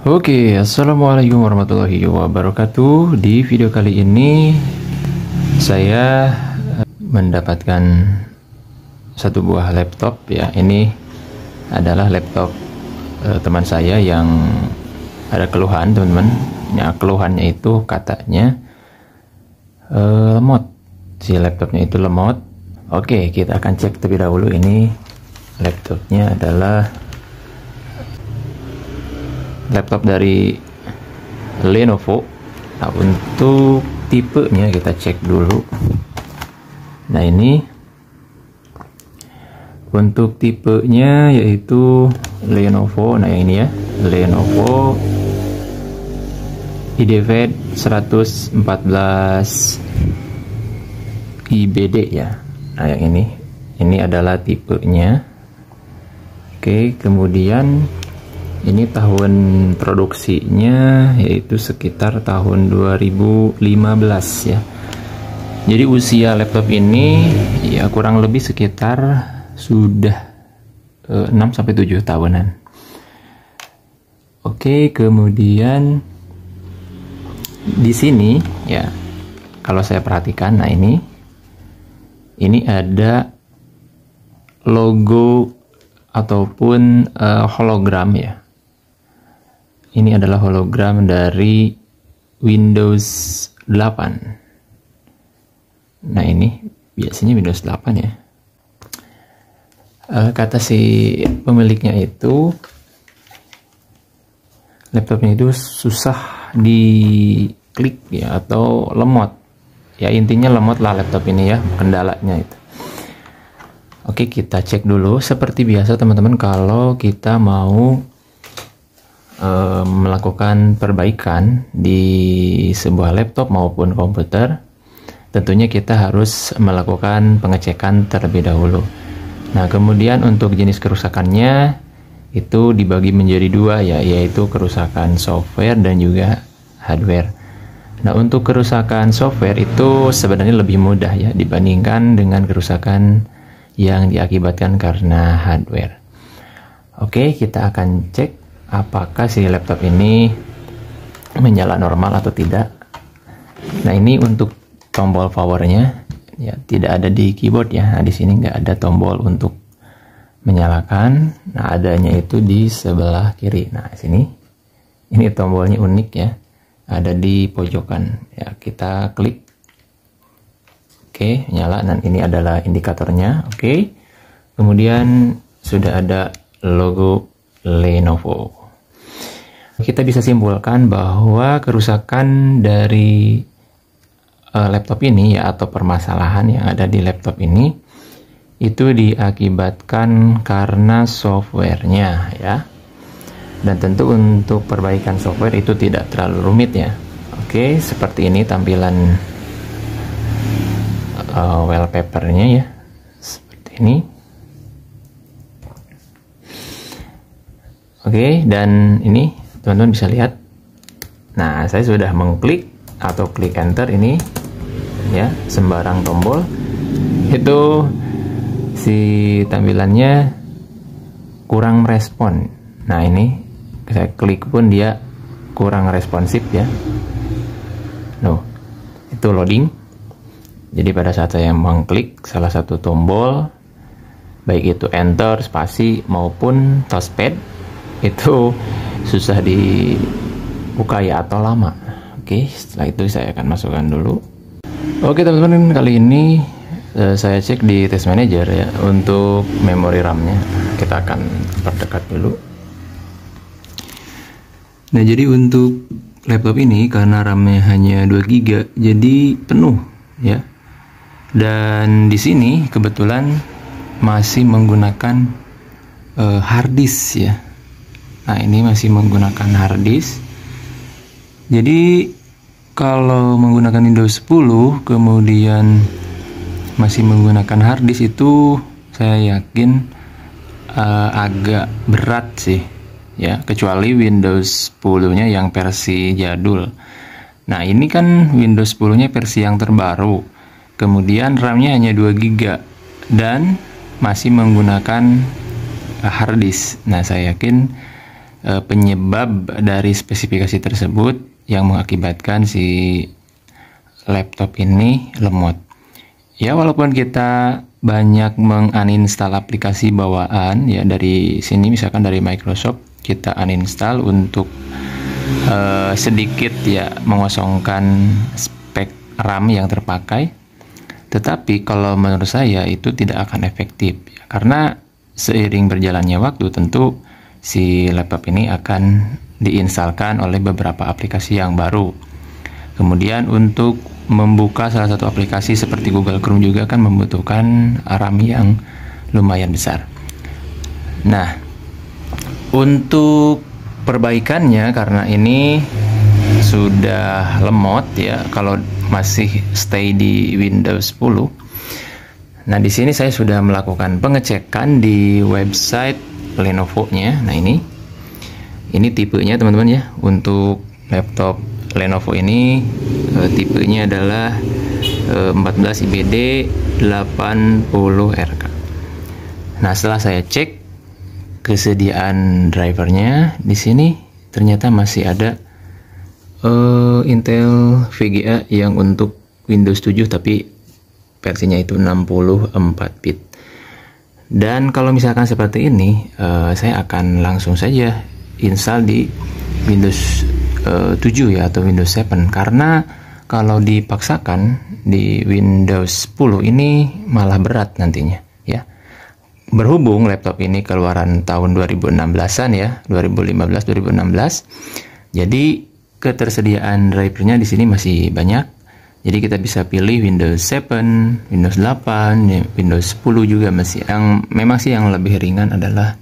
Oke, assalamualaikum warahmatullahi wabarakatuh. Di video kali ini saya mendapatkan satu buah laptop ya. Ini adalah laptop teman saya yang ada keluhan, teman-teman. Ya, keluhannya itu katanya lemot. Si laptopnya itu lemot. Oke, kita akan cek terlebih dahulu. Ini laptopnya adalah laptop dari Lenovo. Nah, untuk tipenya kita cek dulu. Nah, ini untuk tipenya yaitu Lenovo. Nah, yang ini ya, Lenovo IdeaPad 114 IBD ya. Nah, yang ini adalah tipenya. Oke, kemudian ini tahun produksinya yaitu sekitar tahun 2015 ya. Jadi usia laptop ini ya kurang lebih sekitar sudah 6-7 tahunan. Oke, kemudian di sini ya, kalau saya perhatikan, nah ini ada logo ataupun hologram ya. Ini adalah hologram dari Windows 8. Nah, ini biasanya Windows 8 ya. Kata si pemiliknya itu, laptopnya itu susah diklik ya, atau lemot. Ya, intinya lemot lah laptop ini ya, kendalanya itu. Oke, kita cek dulu. Seperti biasa teman-teman, kalau kita mau melakukan perbaikan di sebuah laptop maupun komputer, tentunya kita harus melakukan pengecekan terlebih dahulu. Nah, kemudian untuk jenis kerusakannya itu dibagi menjadi dua ya, yaitu kerusakan software dan juga hardware. Nah, untuk kerusakan software itu sebenarnya lebih mudah ya dibandingkan dengan kerusakan yang diakibatkan karena hardware. Oke, kita akan cek apakah si laptop ini menyala normal atau tidak. Nah, ini untuk tombol powernya ya, tidak ada di keyboard ya. Nah, di sini nggak ada tombol untuk menyalakan. Nah, adanya itu di sebelah kiri. Nah, sini ini tombolnya unik ya, ada di pojokan ya. Kita klik, oke, nyala. Dan ini adalah indikatornya. Oke, kemudian sudah ada logo Lenovo. Kita bisa simpulkan bahwa kerusakan dari laptop ini ya, atau permasalahan yang ada di laptop ini itu diakibatkan karena softwarenya ya. Dan tentu untuk perbaikan software itu tidak terlalu rumit ya. Oke, seperti ini tampilan wallpapernya ya, seperti ini. Oke, dan ini teman-teman bisa lihat. Nah, saya sudah mengklik atau klik enter ini ya, sembarang tombol itu si tampilannya kurang merespon. Nah, ini saya klik pun dia kurang responsif ya. Loh, itu loading. Jadi pada saat saya mengklik salah satu tombol, baik itu enter, spasi maupun touchpad, itu susah dibuka ya, atau lama. Oke, setelah itu saya akan masukkan dulu. Oke teman-teman, kali ini saya cek di test manager ya untuk memori RAM-nya. Kita akan perdekat dulu. Nah, jadi untuk laptop ini karena RAM-nya hanya 2 GB, jadi penuh ya. Dan di sini kebetulan masih menggunakan hard disk ya. Nah, ini masih menggunakan hard disk. Jadi kalau menggunakan Windows 10 kemudian masih menggunakan hard disk itu saya yakin agak berat sih ya, kecuali Windows 10-nya yang versi jadul. Nah, ini kan Windows 10-nya versi yang terbaru. Kemudian RAM-nya hanya 2 GB dan masih menggunakan hard disk. Nah, saya yakin penyebab dari spesifikasi tersebut yang mengakibatkan si laptop ini lemot. Ya, walaupun kita banyak menguninstall aplikasi bawaan ya dari sini, misalkan dari Microsoft kita uninstall untuk sedikit ya mengosongkan spek RAM yang terpakai, tetapi kalau menurut saya itu tidak akan efektif ya, karena seiring berjalannya waktu tentu si laptop ini akan diinstalkan oleh beberapa aplikasi yang baru. Kemudian untuk membuka salah satu aplikasi seperti Google Chrome juga kan membutuhkan RAM yang lumayan besar. Nah, untuk perbaikannya, karena ini sudah lemot ya kalau masih stay di Windows 10. Nah, di sini saya sudah melakukan pengecekan di website Lenovo-nya. Nah, ini tipenya teman-teman ya. Untuk laptop Lenovo ini tipenya adalah 14 IBD 80RK. Nah, setelah saya cek kesediaan drivernya, di sini ternyata masih ada Intel VGA yang untuk Windows 7 tapi versinya itu 64 bit. Dan kalau misalkan seperti ini, saya akan langsung saja install di Windows 7 ya atau Windows 7, karena kalau dipaksakan di Windows 10 ini malah berat nantinya ya. Berhubung laptop ini keluaran tahun 2016-an ya, 2015-2016. Jadi ketersediaan drivernya di sini masih banyak. Jadi kita bisa pilih Windows 7, Windows 8, Windows 10 juga masih. Memang sih yang lebih ringan adalah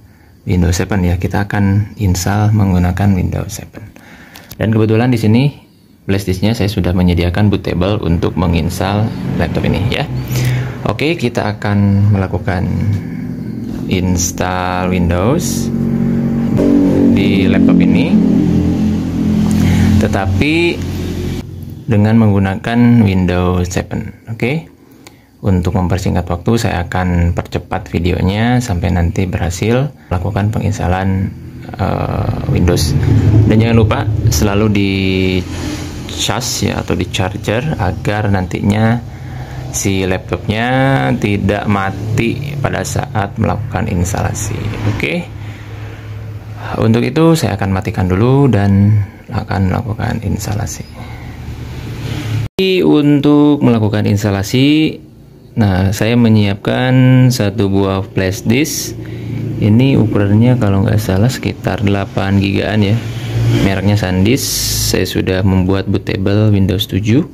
Windows 7 ya. Kita akan install menggunakan Windows 7. Dan kebetulan di sini flashdisknya saya sudah menyediakan bootable untuk menginstal laptop ini ya. Oke, kita akan melakukan install Windows di laptop ini, tetapi dengan menggunakan Windows 7. Oke. Untuk mempersingkat waktu, saya akan percepat videonya sampai nanti berhasil melakukan penginstalan Windows. Dan jangan lupa selalu di charge ya atau di charger agar nantinya si laptopnya tidak mati pada saat melakukan instalasi. Oke. Untuk itu saya akan matikan dulu dan akan melakukan instalasi. Untuk melakukan instalasi, nah saya menyiapkan satu buah flash disk. Ini ukurannya kalau nggak salah sekitar 8 GB ya. Mereknya SanDisk. Saya sudah membuat bootable Windows 7.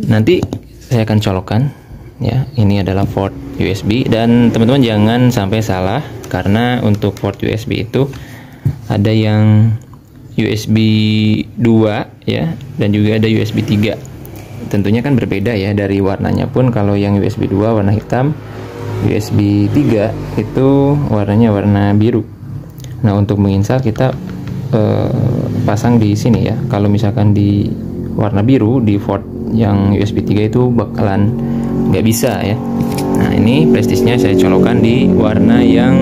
Nanti saya akan colokkan ya. Ini adalah port USB, dan teman-teman jangan sampai salah karena untuk port USB itu ada yang USB 2 ya, dan juga ada USB 3. Tentunya kan berbeda ya dari warnanya pun. Kalau yang USB 2 warna hitam, USB 3 itu warnanya warna biru. Nah, untuk menginstal kita pasang di sini ya. Kalau misalkan di warna biru di port yang USB 3 itu bakalan nggak bisa ya. Nah, ini flashdisknya saya colokkan di warna yang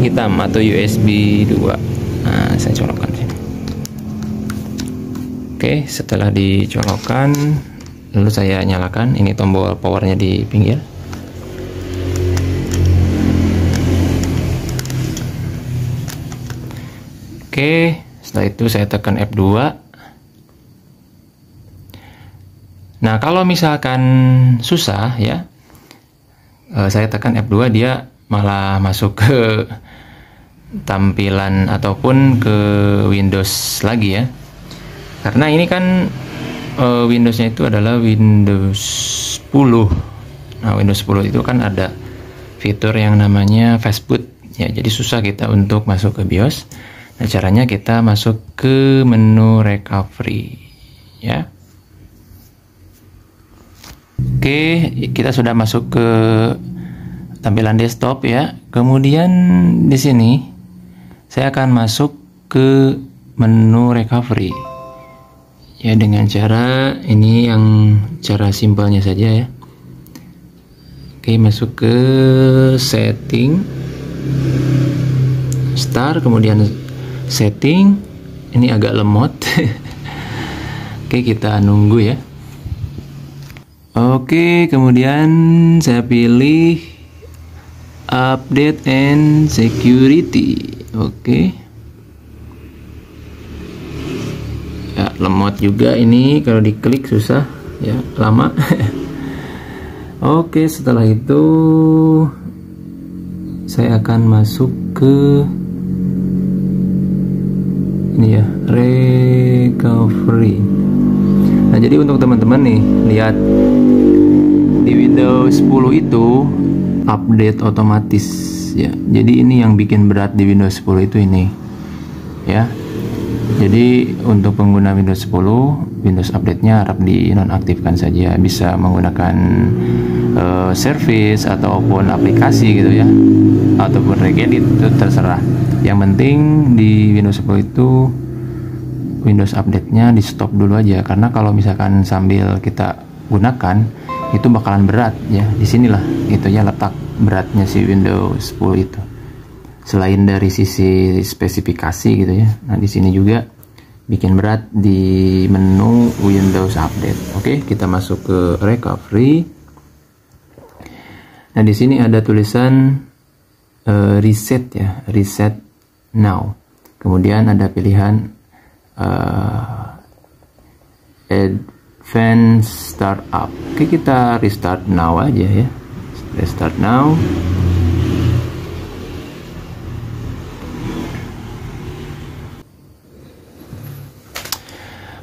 hitam atau USB 2. Nah, saya colokkan sini. Oke, setelah dicolokkan lalu saya nyalakan. Ini tombol powernya di pinggir. Oke, setelah itu saya tekan F2. Nah, kalau misalkan susah ya, saya tekan F2 dia malah masuk ke tampilan ataupun ke Windows lagi ya. Karena ini kan Windowsnya itu adalah Windows 10. Nah, Windows 10 itu kan ada fitur yang namanya fastboot ya, jadi susah kita untuk masuk ke BIOS. Nah, caranya kita masuk ke menu recovery ya. Oke, kita sudah masuk ke tampilan desktop ya. Kemudian di sini saya akan masuk ke menu recovery ya, dengan cara ini, yang cara simpelnya saja ya. Oke, masuk ke setting, start, kemudian setting. Ini agak lemot. Oke, kita nunggu ya. Oke, kemudian saya pilih update and security. Oke. Ya, lemot juga ini, kalau diklik susah ya, lama. Oke, setelah itu saya akan masuk ke ini ya, recovery. Nah, jadi untuk teman-teman nih, lihat di Windows 10 itu update otomatis ya. Jadi ini yang bikin berat di Windows 10 itu ini ya. Jadi untuk pengguna Windows 10, Windows update-nya harap dinonaktifkan saja. Bisa menggunakan service ataupun aplikasi gitu ya, ataupun regedit, itu terserah. Yang penting di Windows 10 itu Windows update-nya di stop dulu aja, karena kalau misalkan sambil kita gunakan itu bakalan berat ya. Disinilah itu ya letak beratnya si Windows 10 itu. Selain dari sisi spesifikasi gitu ya, nah di sini juga bikin berat di menu Windows Update. Oke, kita masuk ke recovery. Nah di sini ada tulisan reset ya, reset now. Kemudian ada pilihan advanced startup. Oke, kita restart now aja ya, restart now.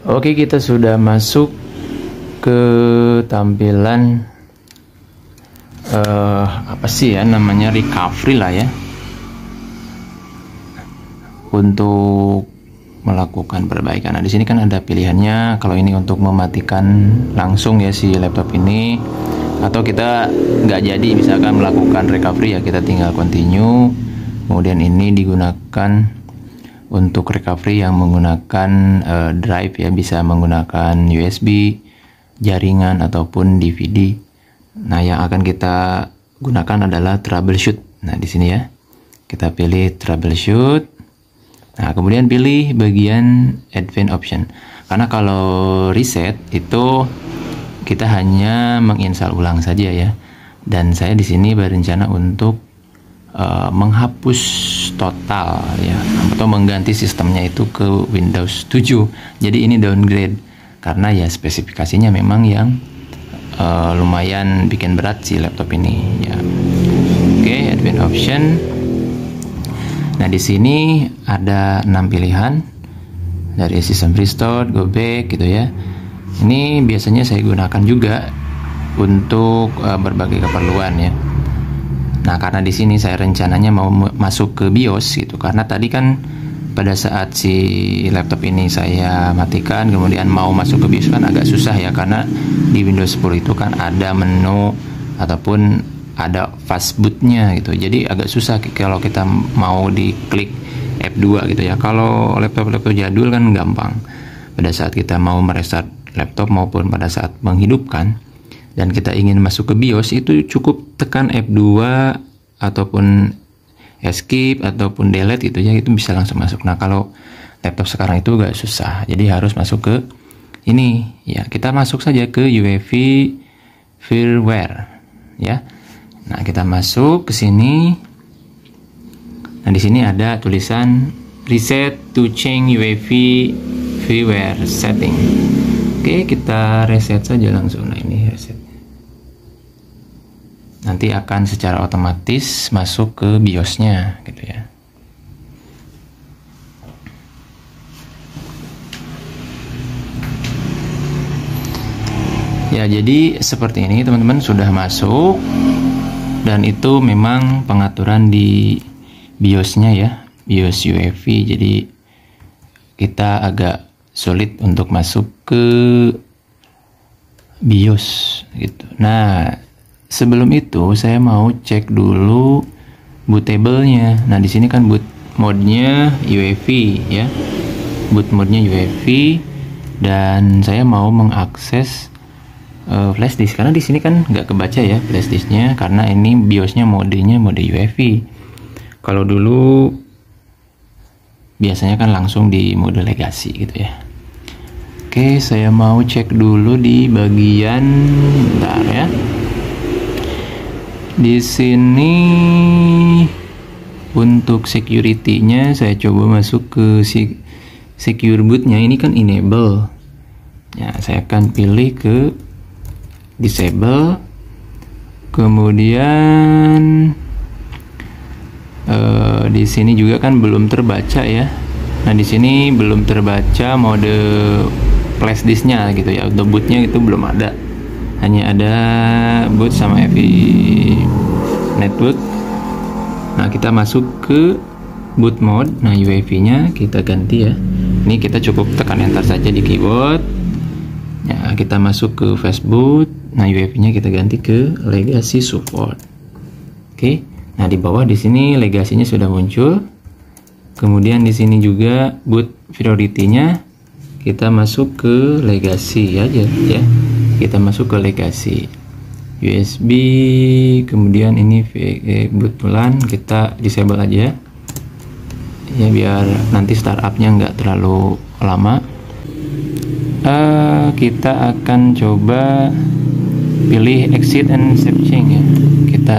Oke, kita sudah masuk ke tampilan apa sih ya namanya, recovery lah ya, untuk melakukan perbaikan. Nah di sini kan ada pilihannya. Kalau ini untuk mematikan langsung ya si laptop ini, atau kita nggak jadi misalkan melakukan recovery ya, kita tinggal continue. Kemudian ini digunakan untuk recovery yang menggunakan drive ya, bisa menggunakan USB, jaringan ataupun DVD. Nah, yang akan kita gunakan adalah troubleshoot. Nah, di sini ya. Kita pilih troubleshoot. Nah, kemudian pilih bagian advanced option. Karena kalau reset itu kita hanya menginstal ulang saja ya. Dan saya di sini berencana untuk menghapus total ya, atau mengganti sistemnya itu ke Windows 7. Jadi ini downgrade karena ya spesifikasinya memang yang lumayan bikin berat si laptop ini ya. Oke, advanced option. Nah di sini ada 6 pilihan dari system restore, go back gitu ya. Ini biasanya saya gunakan juga untuk berbagai keperluan ya. Nah, karena di sini saya rencananya mau masuk ke BIOS gitu, karena tadi kan pada saat si laptop ini saya matikan kemudian mau masuk ke BIOS kan agak susah ya, karena di Windows 10 itu kan ada menu ataupun ada fastbootnya gitu. Jadi agak susah kalau kita mau diklik F2 gitu ya. Kalau laptop-laptop jadul kan gampang. Pada saat kita mau merestart laptop maupun pada saat menghidupkan dan kita ingin masuk ke BIOS, itu cukup tekan F2 ataupun escape ataupun delete gitu ya, itu bisa langsung masuk. Nah kalau laptop sekarang itu agak susah, jadi harus masuk ke ini ya. Kita masuk saja ke UEFI firmware ya. Nah kita masuk ke sini. Nah di sini ada tulisan reset to change UEFI firmware setting. Oke, kita reset saja langsung. Nah ini reset. Nanti akan secara otomatis masuk ke BIOS-nya gitu ya. Ya, jadi seperti ini teman-teman, sudah masuk. Dan itu memang pengaturan di BIOS-nya ya, BIOS UEFI. Jadi kita agak sulit untuk masuk ke BIOS gitu. Nah, sebelum itu saya mau cek dulu bootable-nya. Nah, di sini kan boot mode-nya UEFI ya. Boot mode-nya UEFI, dan saya mau mengakses flash disk, karena di sini kan nggak kebaca ya flash disknya, karena ini BIOS-nya modenya mode UEFI. Kalau dulu biasanya kan langsung di mode legasi gitu ya. Oke, saya mau cek dulu di bagian, bentar ya. Di sini untuk security-nya saya coba masuk ke secure boot-nya. Ini kan enable. Ya, saya akan pilih ke disable. Kemudian di sini juga kan belum terbaca ya. Nah, di sini belum terbaca mode flash disk-nya gitu ya. Untuk bootnya itu belum ada. Hanya ada boot sama heavy network. Nah, kita masuk ke boot mode. Nah, UEFI-nya kita ganti ya. Ini kita cukup tekan enter saja di keyboard. Ya, kita masuk ke fast boot. Nah, UEFI-nya kita ganti ke legacy support. Oke. Nah, di bawah di sini legasinya sudah muncul. Kemudian di sini juga boot priority-nya kita masuk ke legacy aja ya. Kita masuk ke legacy. USB, kemudian ini boot LAN kita disable aja. Ya, biar nanti startupnya nggak terlalu lama. Kita akan coba pilih exit and save change ya. Kita